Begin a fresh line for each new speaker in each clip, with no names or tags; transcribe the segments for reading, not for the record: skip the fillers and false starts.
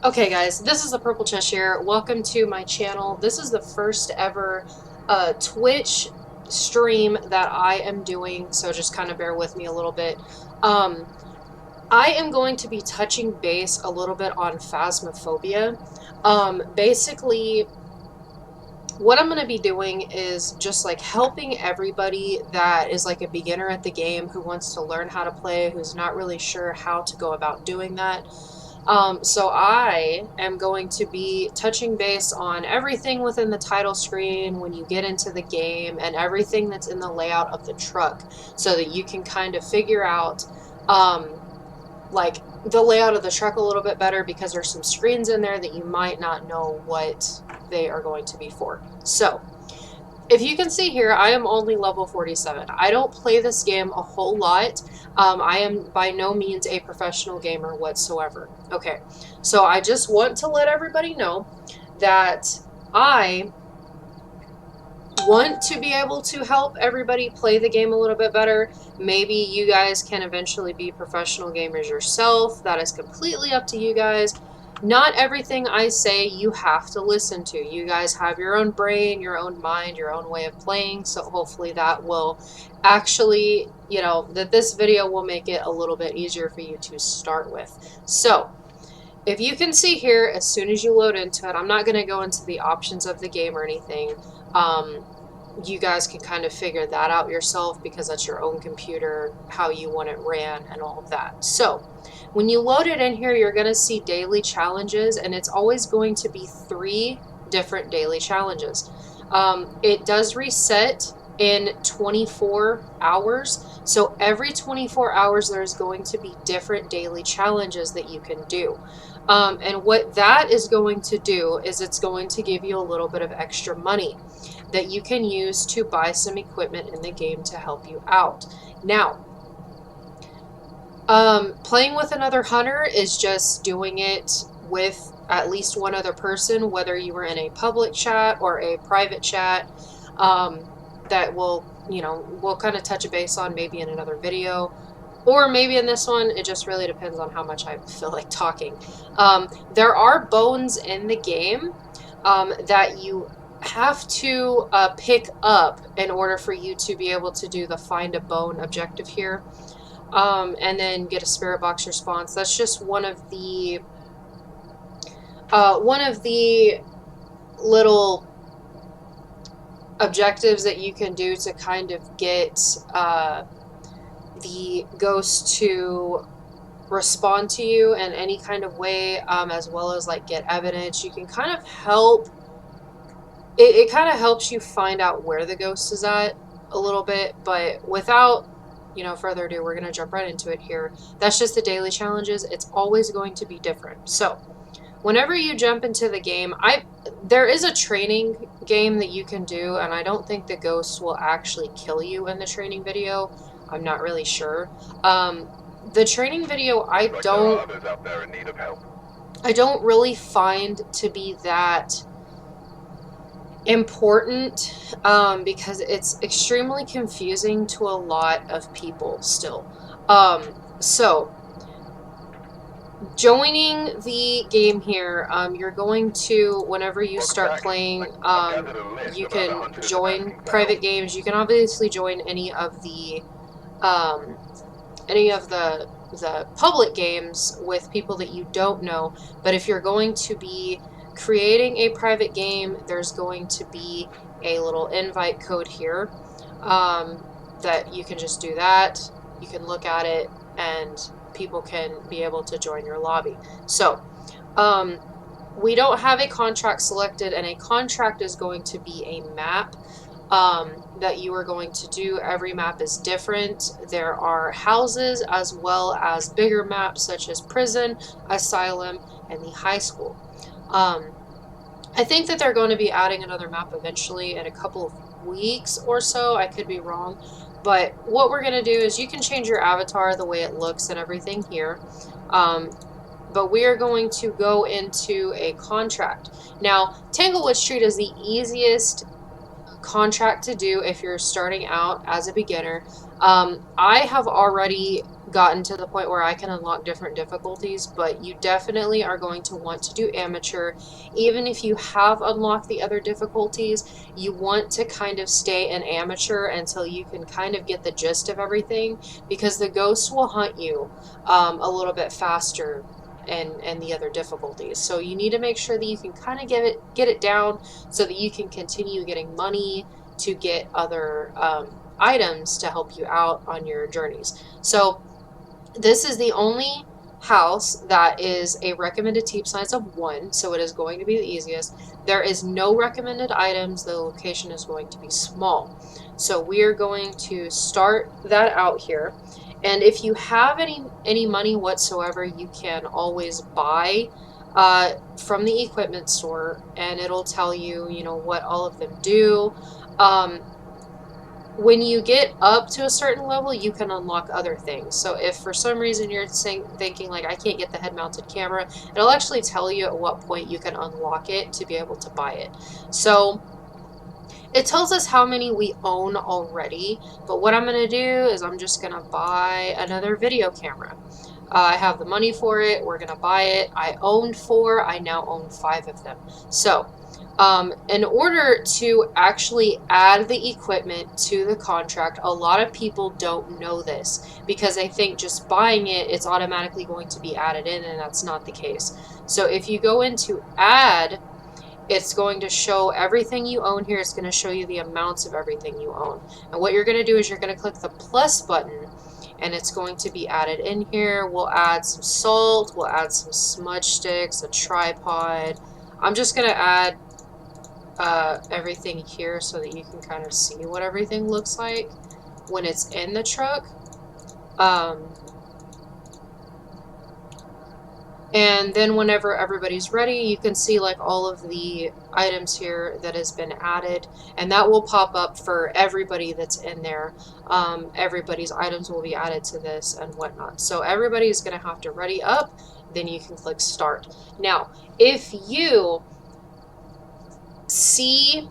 Okay guys, this is the Purple Cheshire. Welcome to my channel. This is the first ever Twitch stream that I am doing, so just kind of bear with me a little bit. Um, I am going to be touching base a little bit on Phasmophobia. Basically, what I'm going to be doing is just like helping everybody that is like a beginner at the game who wants to learn how to play, who's not really sure how to go about doing that. So I am going to be touching base on everything within the title screen when you get into the game and everything that's in the layout of the truck so that you can kind of figure out um, like the layout of the truck a little bit better, because there's some screens in there that you might not know what they are going to be for. So if you can see here, I am only level 47. I don't play this game a whole lot. I am by no means a professional gamer whatsoever. Okay, so I just want to let everybody know that I want to be able to help everybody play the game a little bit better. Maybe you guys can eventually be professional gamers yourself. That is completely up to you guys. Not everything I say you have to listen to. You guys have your own brain, your own mind, your own way of playing. So hopefully that will actually, that this video will make it a little bit easier for you to start with. So if you can see here, as soon as you load into it, I'm not going to go into the options of the game or anything. You guys can kind of figure that out yourself because that's your own computer, how you want it ran, and all of that. So when you load it in here, you're going to see daily challenges, and it's always going to be 3 different daily challenges. It does reset in 24 hours. So every 24 hours, there's going to be different daily challenges that you can do. And what that is going to do is it's going to give you a little bit of extra money that you can use to buy some equipment in the game to help you out. Now, playing with another hunter is just doing it with at least one other person, whether you were in a public chat or a private chat. That we'll kind of touch a base on maybe in another video. Or maybe in this one, it just really depends on how much I feel like talking. There are bones in the game that you have to pick up in order for you to be able to do the find a bone objective here. And then get a spirit box response. That's just one of the little objectives that you can do to kind of get the ghost to respond to you in any kind of way, as well as like get evidence. You can kind of help. It kind of helps you find out where the ghost is at a little bit, but without further ado, we're going to jump right into it here. That's just the daily challenges. It's always going to be different. So whenever you jump into the game, there is a training game that you can do, and I don't think the ghost will actually kill you in the training video. I'm not really sure. The training video I don't really find to be that important, because it's extremely confusing to a lot of people still. So joining the game here, you're going to, whenever you start playing, you can join private games. You can obviously join any of the public games with people that you don't know, but if you're going to be creating a private game, there's going to be a little invite code here, that you can just do that. You can look at it and people can be able to join your lobby. So we don't have a contract selected, and a contract is going to be a map that you are going to do. Every map is different. There are houses as well as bigger maps such as prison, asylum, and the high school. I think that they're going to be adding another map eventually in a couple of weeks or so. I could be wrong. But what we're going to do is you can change your avatar, the way it looks and everything here. But we are going to go into a contract. Now, Tanglewood Street is the easiest contract to do if you're starting out as a beginner. I have already gotten to the point where I can unlock different difficulties, but you definitely are going to want to do amateur. Even if you have unlocked the other difficulties, you want to kind of stay an amateur until you can kind of get the gist of everything, because the ghosts will hunt you a little bit faster and the other difficulties. So you need to make sure that you can kind of get it down so that you can continue getting money to get other items to help you out on your journeys. So this is the only house that is a recommended team size of 1, so it is going to be the easiest. There is no recommended items. The location is going to be small. So we are going to start that out here. And if you have any money whatsoever, you can always buy from the equipment store, and it'll tell you, you know, what all of them do. When you get up to a certain level, you can unlock other things. So if for some reason you're thinking like, I can't get the head-mounted camera, it'll actually tell you at what point you can unlock it to be able to buy it. So it tells us how many we own already, but what I'm going to do is I'm just going to buy another video camera. I have the money for it. We're going to buy it. I owned 4. I now own 5 of them. So in order to actually add the equipment to the contract, a lot of people don't know this because they think just buying it, it's automatically going to be added in, and that's not the case. So if you go into add, it's going to show everything you own here. It's going to show you the amounts of everything you own. And what you're going to do is you're going to click the plus button, and it's going to be added in here. We'll add some salt. We'll add some smudge sticks, a tripod. I'm just going to add everything here so that you can kind of see what everything looks like when it's in the truck. And then whenever everybody's ready, you can see like all of the items here that has been added, and that will pop up for everybody that's in there. Everybody's items will be added to this and whatnot. So everybody is going to have to ready up, then you can click start. Now, if you see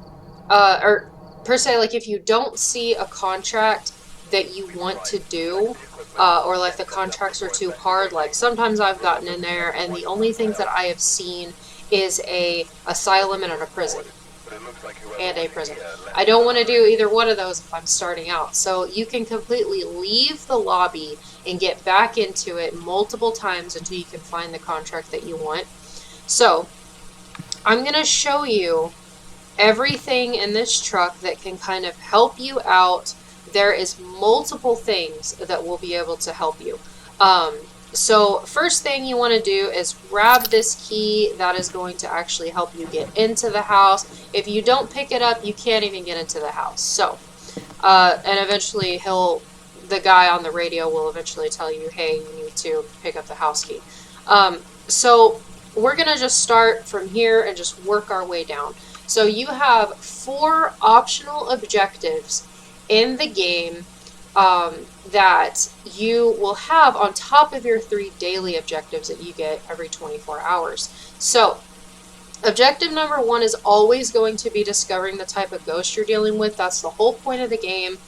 or per se, like if you don't see a contract that you want to do, or like the contracts are too hard, like sometimes I've gotten in there and the only things that I have seen is a asylum and a prison. I don't want to do either one of those if I'm starting out. So you can completely leave the lobby and get back into it multiple times until you can find the contract that you want. So I'm going to show you everything in this truck that can kind of help you out. There is multiple things that will be able to help you. So first thing you want to do is grab this key. That is going to actually help you get into the house. If you don't pick it up, you can't even get into the house. So, and eventually the guy on the radio will eventually tell you, hey, you need to pick up the house key. So we're going to just start from here and just work our way down. So you have 4 optional objectives in the game that you will have on top of your 3 daily objectives that you get every 24 hours. So objective number 1 is always going to be discovering the type of ghost you're dealing with. That's the whole point of the game.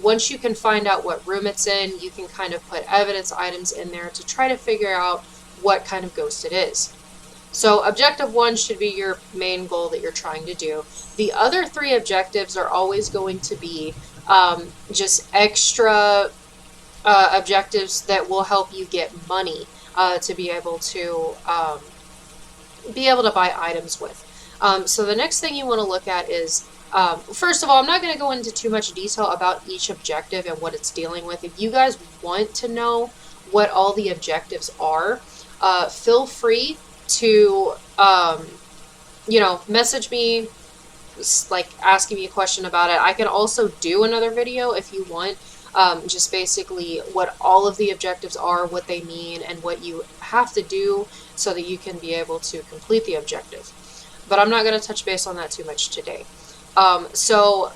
Once you can find out what room it's in, you can kind of put evidence items in there to try to figure out what kind of ghost it is. So objective 1 should be your main goal that you're trying to do. The other 3 objectives are always going to be just extra objectives that will help you get money to be able to buy items with. So the next thing you want to look at is, first of all, I'm not going to go into too much detail about each objective and what it's dealing with. If you guys want to know what all the objectives are, feel free to, message me, like asking me a question about it. I can also do another video if you want, just basically what all of the objectives are, what they mean, and what you have to do so that you can be able to complete the objective. But I'm not going to touch base on that too much today. So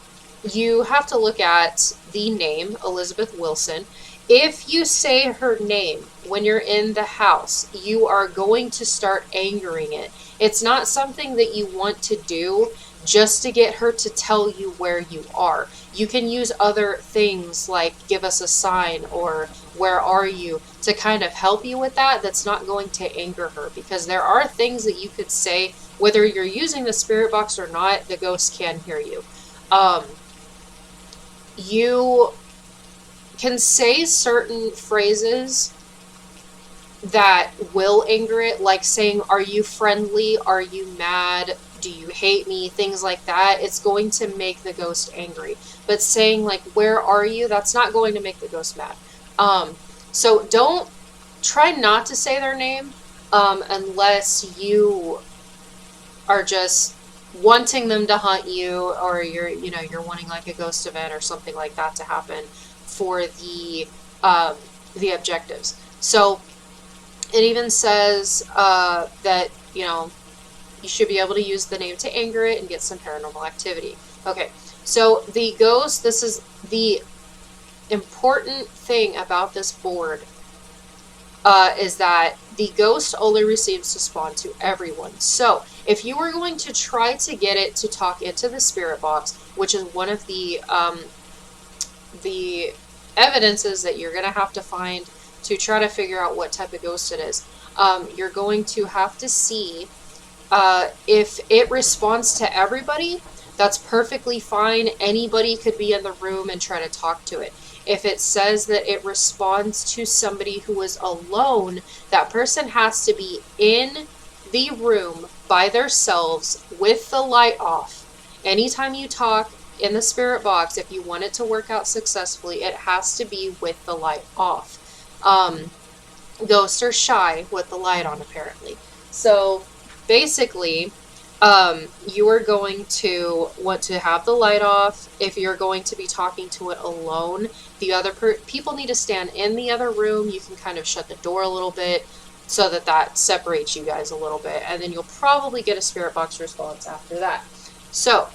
you have to look at the name, Elizabeth Wilson. If you say her name when you're in the house, you are going to start angering it. It's not something that you want to do. just to get her to tell you where you are. You can use other things like give us a sign or where are you to kind of help you with that. That's not going to anger her, because there are things that you could say, whether you're using the spirit box or not, the ghost can hear you. You can say certain phrases that will anger it, like saying, are you friendly? Are you mad? Do you hate me? Things like that. It's going to make the ghost angry. But saying, like, where are you? That's not going to make the ghost mad. So don't try not to say their name unless you are just wanting them to hunt you, or you're wanting like a ghost event or something like that to happen for the objectives. So it even says that you should be able to use the name to anger it and get some paranormal activity. Okay, so the ghost, this is the important thing about this board, is that the ghost only receives to spawn to everyone. So if you were going to try to get it to talk into the spirit box, which is one of the evidences that you're going to have to find to try to figure out what type of ghost it is, you're going to have to see if it responds to everybody. That's perfectly fine. Anybody could be in the room and try to talk to it. If it says that it responds to somebody who is alone, that person has to be in the room by themselves with the light off. Anytime you talk in the spirit box, if you want it to work out successfully, it has to be with the light off. Ghosts are shy with the light on, apparently. So basically, you are going to want to have the light off. If you're going to be talking to it alone, the other people need to stand in the other room. You can kind of shut the door a little bit so that separates you guys a little bit, and then you'll probably get a spirit box response after that. So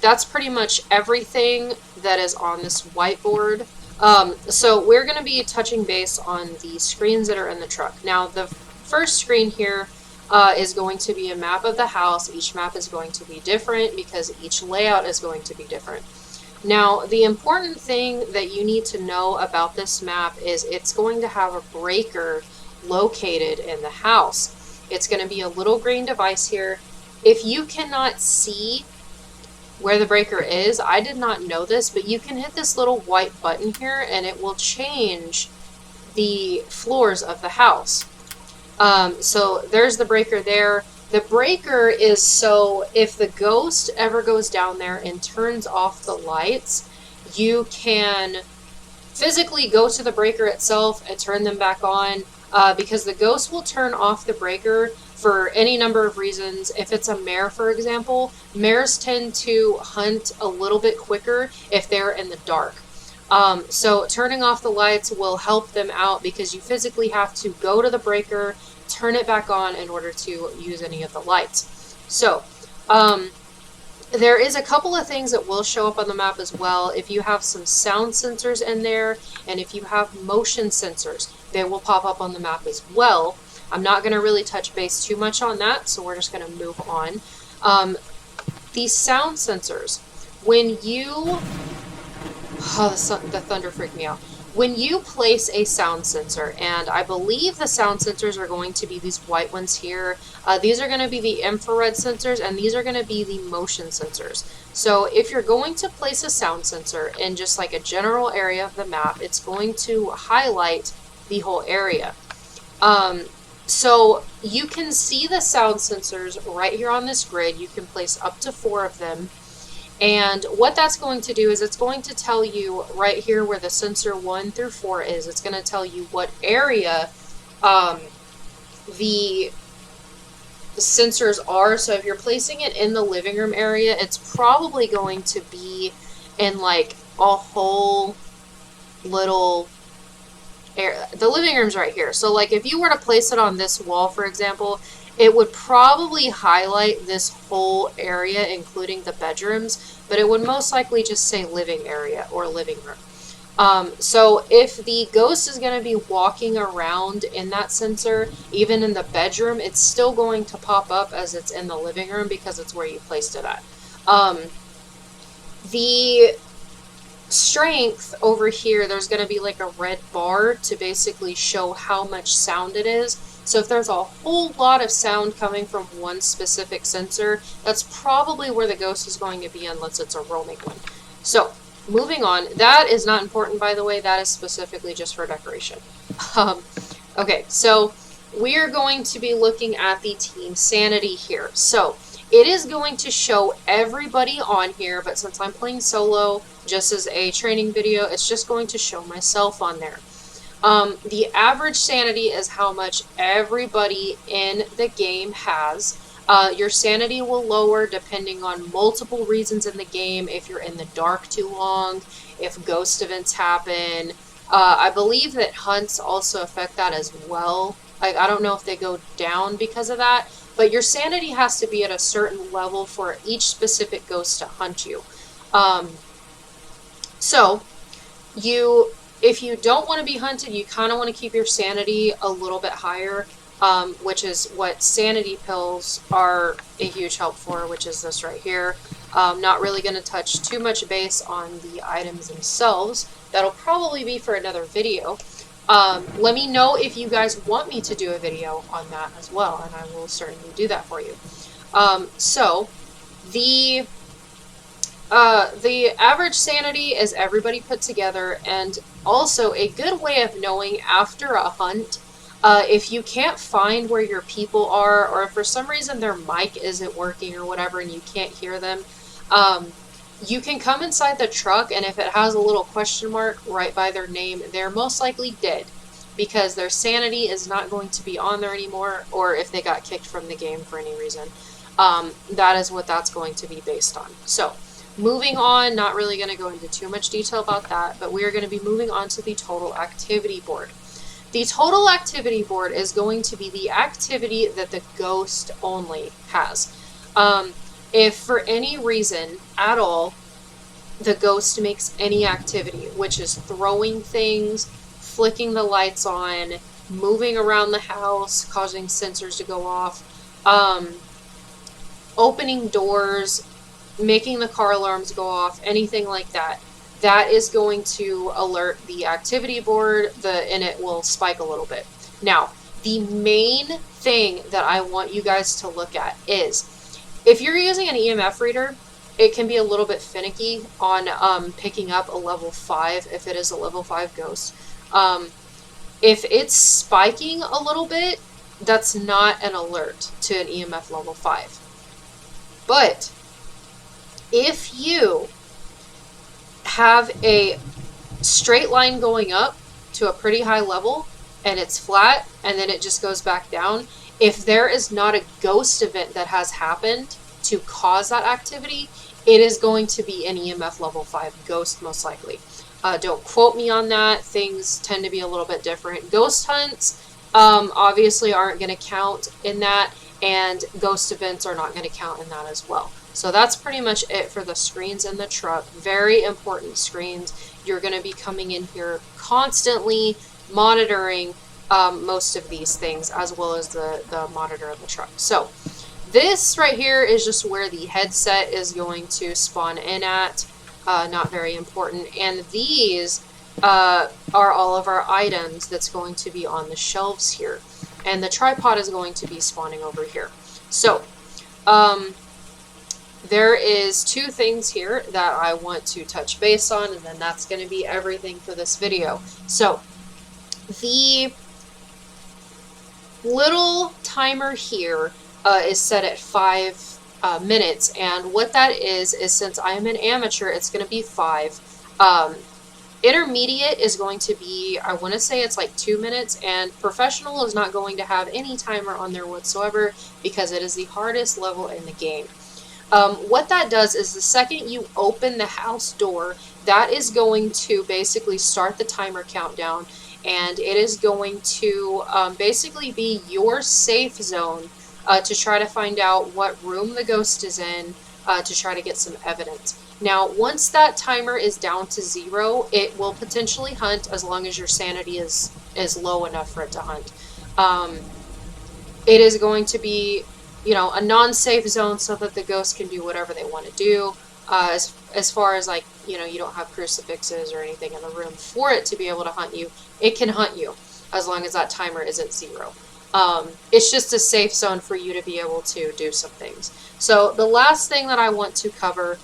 that's pretty much everything that is on this whiteboard. So we're going to be touching base on the screens that are in the truck. Now, the first screen here is going to be a map of the house. Each map is going to be different because each layout is going to be different. Now, the important thing that you need to know about this map is it's going to have a breaker located in the house. It's going to be a little green device here. If you cannot see where the breaker is, I did not know this, but you can hit this little white button here and it will change the floors of the house. So there's the breaker there. The breaker is so if the ghost ever goes down there and turns off the lights, you can physically go to the breaker itself and turn them back on, because the ghost will turn off the breaker for any number of reasons. If it's a mare, for example, mares tend to hunt a little bit quicker if they're in the dark. So turning off the lights will help them out because you physically have to go to the breaker, turn it back on in order to use any of the lights. So there is a couple of things that will show up on the map as well. If you have some sound sensors in there, and if you have motion sensors, they will pop up on the map as well. I'm not going to really touch base too much on that, so we're just going to move on. These sound sensors, when you... Oh, the thunder freaked me out. When you place a sound sensor, and I believe the sound sensors are going to be these white ones here. These are going to be the infrared sensors, and these are going to be the motion sensors. So if you're going to place a sound sensor in just like a general area of the map, it's going to highlight the whole area. So you can see the sound sensors right here on this grid. You can place up to 4 of them. And what that's going to do is it's going to tell you right here where the sensor 1 through 4 is. It's going to tell you what area the sensors are. So if you're placing it in the living room area, it's probably going to be in like a whole little area. The living room's right here. So like if you were to place it on this wall, for example, it would probably highlight this whole area, including the bedrooms, but it would most likely just say living area or living room. So if the ghost is going to be walking around in that sensor, even in the bedroom, it's still going to pop up as it's in the living room because it's where you placed it at. The strength over here, there's going to be like a red bar to basically show how much sound it is. So if there's a whole lot of sound coming from one specific sensor, that's probably where the ghost is going to be unless it's a roaming one. So moving on, that is not important, by the way, that is specifically just for decoration. Okay, so we are going to be looking at the team sanity here. So it is going to show everybody on here, but since I'm playing solo, just as a training video, it's just going to show myself on there. The average sanity is how much everybody in the game has. Your sanity will lower depending on multiple reasons in the game. If you're in the dark too long, if ghost events happen. I believe that hunts also affect that as well. Like, I don't know if they go down because of that, but your sanity has to be at a certain level for each specific ghost to hunt you. So, if you don't want to be hunted, you kind of want to keep your sanity a little bit higher, which is what sanity pills are a huge help for, which is this right here. Not really going to touch too much base on the items themselves. That'll probably be for another video. Let me know if you guys want me to do a video on that as well, and I will certainly do that for you. So, the average sanity is everybody put together, and also a good way of knowing after a hunt, if you can't find where your people are, or if for some reason their mic isn't working or whatever and you can't hear them, you can come inside the truck, and if it has a little question mark right by their name, they're most likely dead because their sanity is not going to be on there anymore, or if they got kicked from the game for any reason. That is what that's going to be based on. So, moving on, not really going to go into too much detail about that, but we are going to be moving on to the total activity board. The total activity board is going to be the activity that the ghost only has. If for any reason at all the ghost makes any activity, which is throwing things, flicking the lights on, moving around the house, causing sensors to go off, opening doors, making the car alarms go off, anything like that, that is going to alert the activity board, and it will spike a little bit. Now, the main thing that I want you guys to look at is, if you're using an EMF reader, it can be a little bit finicky on picking up a level 5 if it is a level 5 ghost. If it's spiking a little bit, that's not an alert to an EMF level 5. But if you have a straight line going up to a pretty high level and it's flat and then it just goes back down, if there is not a ghost event that has happened to cause that activity, it is going to be an EMF level 5 ghost most likely. Don't quote me on that. Things tend to be a little bit different. Ghost hunts obviously aren't going to count in that, and ghost events are not going to count in that as well. So that's pretty much it for the screens in the truck. Very important screens. You're going to be coming in here constantly monitoring most of these things, as well as the monitor of the truck. So this right here is just where the headset is going to spawn in at. Not very important. And these are all of our items that's going to be on the shelves here. And the tripod is going to be spawning over here. So, there is 2 things here that I want to touch base on, and then that's going to be everything for this video. So, the little timer here is set at 5 minutes, and what that is since I am an amateur, it's going to be 5. Intermediate is going to be, I want to say it's like 2 minutes, and professional is not going to have any timer on there whatsoever because it is the hardest level in the game. What that does is the second you open the house door, that is going to basically start the timer countdown, and it is going to basically be your safe zone to try to find out what room the ghost is in, to try to get some evidence. Now, once that timer is down to 0, it will potentially hunt as long as your sanity is low enough for it to hunt. It is going to be, you know, a non-safe zone so that the ghost can do whatever they want to do. As far as, like, you know, you don't have crucifixes or anything in the room for it to be able to hunt you, it can hunt you as long as that timer isn't 0. It's just a safe zone for you to be able to do some things. So the last thing that I want to cover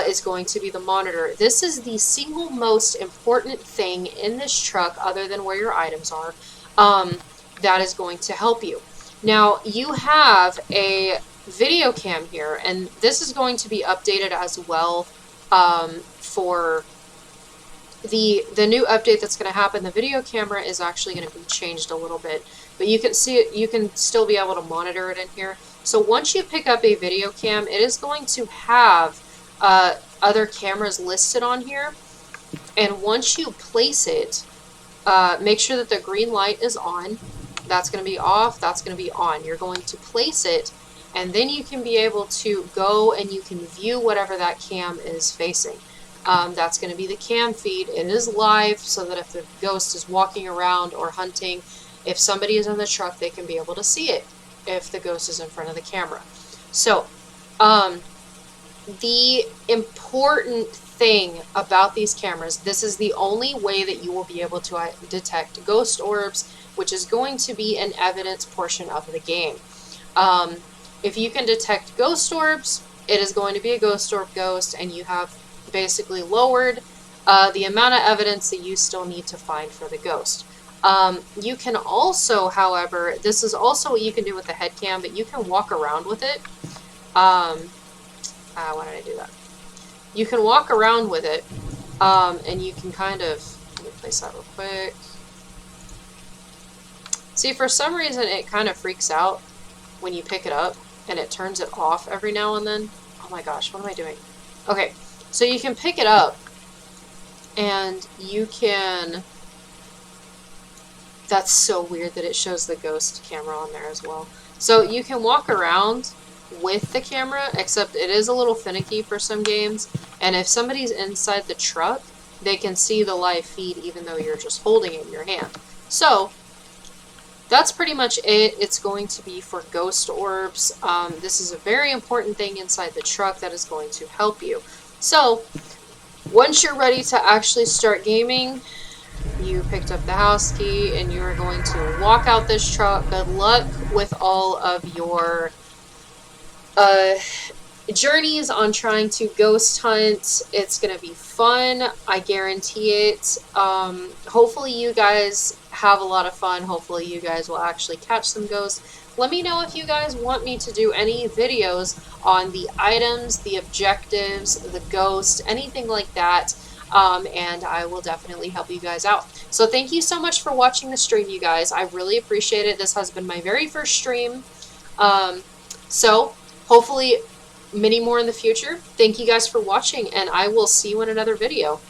is going to be the monitor. This is the single most important thing in this truck, other than where your items are, that is going to help you. Now, you have a video cam here, and this is going to be updated as well for the new update that's going to happen. The video camera is actually going to be changed a little bit, but you can see it, you can still be able to monitor it in here. So once you pick up a video cam, it is going to have other cameras listed on here, and once you place it, make sure that the green light is on. That's going to be off, that's going to be on. You're going to place it, and then you can be able to go and you can view whatever that cam is facing. That's going to be the cam feed. It is live, so that if the ghost is walking around or hunting, if somebody is in the truck, they can be able to see it if the ghost is in front of the camera. So, the important thing about these cameras, this is the only way that you will be able to detect ghost orbs, which is going to be an evidence portion of the game. If you can detect ghost orbs, it is going to be a ghost orb ghost, and you have basically lowered the amount of evidence that you still need to find for the ghost. You can also, however, this is also what you can do with the head cam, but you can walk around with it. Why did I do that? You can walk around with it, and you can kind of, let me place that real quick. See, for some reason, it kind of freaks out when you pick it up, and it turns it off every now and then. Oh my gosh, what am I doing? Okay, so you can pick it up, and you can... That's so weird that it shows the ghost camera on there as well. So you can walk around with the camera, except it is a little finicky for some games, and if somebody's inside the truck, they can see the live feed even though you're just holding it in your hand. So that's pretty much it. It's going to be for ghost orbs. This is a very important thing inside the truck that is going to help you. So once you're ready to actually start gaming, you picked up the house key and you're going to walk out this truck. Good luck with all of your journeys on trying to ghost hunt. It's gonna be fun, I guarantee it. Hopefully you guys have a lot of fun. Hopefully you guys will actually catch some ghosts. Let me know if you guys want me to do any videos on the items, the objectives, the ghost, anything like that, and I will definitely help you guys out. So thank you so much for watching the stream, you guys. I really appreciate it. This has been my very first stream, so hopefully many more in the future. Thank you guys for watching, and I will see you in another video.